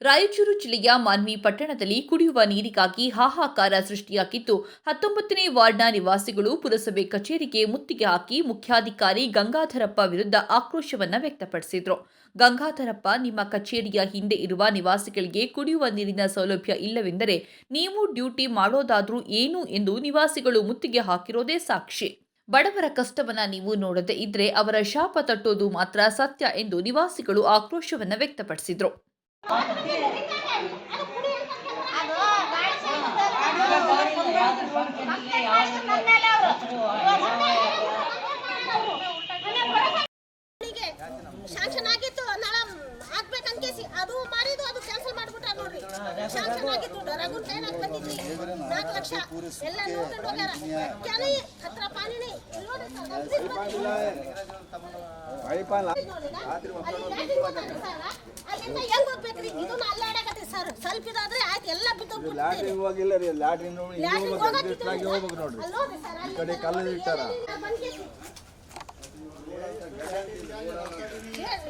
ರಾಯಚೂರು ಜಿಲ್ಲೆಯ ಮಾನ್ವಿ ಪಟ್ಟಣದಲ್ಲಿ ಕುಡಿಯುವ ನೀರಿಗಾಗಿ ಹಾಹಾಕಾರ ಸೃಷ್ಟಿಯಾಗಿದ್ದು 19ನೇ ವಾರ್ಡ್ನ ನಿವಾಸಿಗಳು ಪುರಸಭೆ ಕಚೇರಿಗೆ ಮುತ್ತಿಗೆ ಹಾಕಿ ಮುಖ್ಯಾಧಿಕಾರಿ ಗಂಗಾಧರಪ್ಪ ವಿರುದ್ಧ ಆಕ್ರೋಶವನ್ನು ವ್ಯಕ್ತಪಡಿಸಿದರು. ಗಂಗಾಧರಪ್ಪ, ನಿಮ್ಮ ಕಚೇರಿಯ ಹಿಂದೆ ಇರುವ ನಿವಾಸಿಗಳಿಗೆ ಕುಡಿಯುವ ನೀರಿನ ಸೌಲಭ್ಯ ಇಲ್ಲವೆಂದರೆ ನೀವು ಡ್ಯೂಟಿ ಮಾಡೋದಾದ್ರೂ ಏನು ಎಂದು ನಿವಾಸಿಗಳು ಮುತ್ತಿಗೆ ಹಾಕಿರೋದೇ ಸಾಕ್ಷಿ. ಬಡವರ ಕಷ್ಟವನ್ನ ನೀವು ನೋಡದೇ ಇದ್ರೆ ಅವರ ಶಾಪ ತಟ್ಟೋದು ಮಾತ್ರ ಸತ್ಯ ಎಂದು ನಿವಾಸಿಗಳು ಆಕ್ರೋಶವನ್ನು ವ್ಯಕ್ತಪಡಿಸಿದರು. ಶಾಂಕ್ಷನ್ ಆಗಿತ್ತು ನಾಳೆ ಆಗ್ಬೇಕಂತ ಅದು ಮಾಡಿದ್ದು ಅದು ಕ್ಯಾನ್ಸಲ್ ಮಾಡ್ಬಿಟ್ಟಾರ ನೋಡ್ರಿ. ಶಾಂಕ್ಷನ್ ಆಗಿತ್ತು ರಘು ಟ್ರೈನ್ ಆಗಿ ಬಂದಿದ್ರಿ 4 ಲಕ್ಷ ಎಲ್ಲ ನೋಡ್ಕೊಂಡು ಹೋಗ್ಯಾರ. ಕ್ಯಾನಿ ಹತ್ರ ಪಾನಿನೇ ಅಲ್ಲಿಂದ ಹೆಂಗ್ ಹೋಗ್ಬೇಕ್ರಿ? ಇದು ಅಲ್ಲಾಡಕತ್ತಿ ಸರ್. ಸ್ವಲ್ಪ ಇದಾದ್ರೆ ಆಯ್ತು ಎಲ್ಲ ಬಿದ್ದು ಲ್ಯಾಟ್ರಿನ್ ಹೋಗಿಲ್ಲ ರೀ. ಲ್ಯಾಟ್ರಿನ್ ಹೋಗ್ಬೇಕು ನೋಡ್ರಿ. ಈ ಕಡೆ ಕಲ್ಲು ಇಟ್ಟಾರ.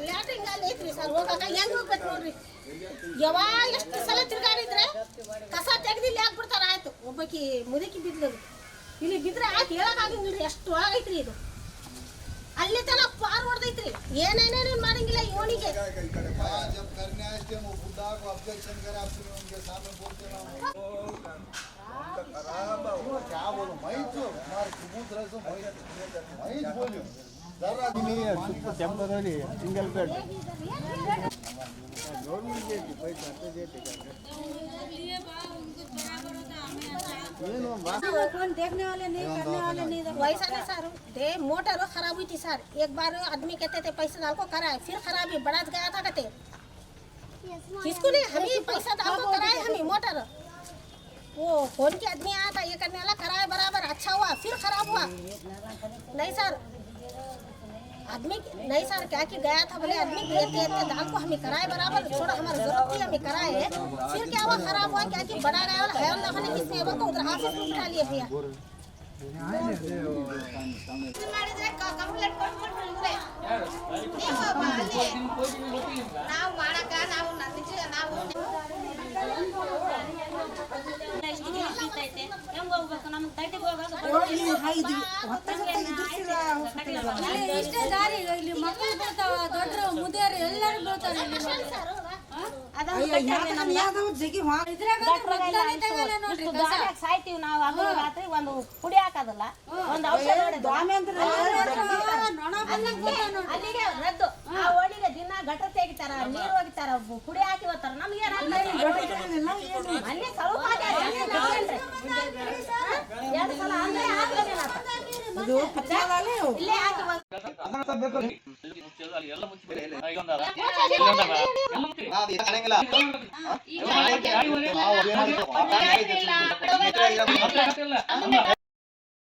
ಲ್ಯಾಟ್ರಿನ್ ಅಲ್ಲಿ ಐತ್ರಿ ಸರ್. ಹೋಗಾಕ ಹೆಂಗ್ ಹೋಗ್ಬೇಕು ನೋಡ್ರಿ. ಯಾವಾಗ ಎಷ್ಟು ಸಲ ತಿರ್ಗಾಡಿದ್ರೆ ಕಸ ತೆಗ್ದಿಲ್ಲ ಹಾಕ್ಬಿಡ್ತಾರ. ಆಯ್ತು ಒಬ್ಬಕಿ ಮುದುಕಿ ಬಿದ್ಲು. ಇಲ್ಲಿ ಬಿದ್ರೆ ಆಯ್ತು ಹೇಳಕ್ಕಾಗಿಲ್ರಿ. ಎಷ್ಟು ಒಳಗೈತ್ರಿ ಇದು. ಅಲ್ಲಿ ತನ ಪಾರ್ ಹೊಡೆದೈತ್ರಿ. ಏನೇನೇನು ಮಾಡಂಗಿಲ್ಲ ಇವನಿಗೆ. टेम्पररी सिंगल बेड वैसा नहीं सर. दे मोटर खराब हुई थी सर. एक बार आदमी कहते थे पैसा डाल को कराए, फिर खराबी बढ़ा गया था कहते किसको नहीं. हमें पैसा डाल को कराए हमें मोटर. वो फोन के आदमी आया था ये करने वाला, कराए बराबर अच्छा हुआ, फिर खराब हुआ. नहीं सर आदमी नहीं सर क्या कि गया था बोले आदमी देते दाल को हमें कराए बराबर. थोड़ा हमारी जरूरत थी हमें कराए. फिर क्या हुआ खराब हुआ क्या कि बड़ा गया वाला है ना खाने किसमें वो उधर हाथ से उठा लिए भैया. ಕಂಪ್ಲೇಂಟ್ ಕೊಟ್ಬಿಟ್ರೆ ನಾವು ಮಾಡಕ ನಾವು ನಿಜ ನಾವು ಹೆಂಗ್ ಹೋಗ್ಬೇಕು ನಮ್ಗೆ ತಟ್ಟಿಗೆ ಇಷ್ಟೇ ದಾರಿ. ಇಲ್ಲಿ ಮಕ್ಕಳು ಬರ್ತಾವ, ದೊಡ್ಡರು ಮುದಿಯರು ಎಲ್ಲರೂ ಬರ್ತಾರೆ. ಸಾಯ್ತೀವಿ ನಾವು. ಅದು ರಾತ್ರಿ ಒಂದು ಕುಡಿ ಹಾಕೋದಿಲ್ಲ, ಒಂದು ಔಷಧ ಅಲ್ಲಿಗೆ ರದ್ದು. ಆ ಓಣಿಗೆ ದಿನ ಗಟ್ರ ತೆಗಿತಾರ, ನೀರು ಹೋಗಿತಾರ, ಕುಡಿ ಹಾಕಿ ಹೋಗ್ತಾರ. ನಮ್ಗೆ ಅಲ್ಲಿ ಸ್ವಲ್ಪ 2 ಸಲ ಅಂದ್ರೆ ಇಲ್ಲೇ ಹಾಕಿ ಎಲ್ಲ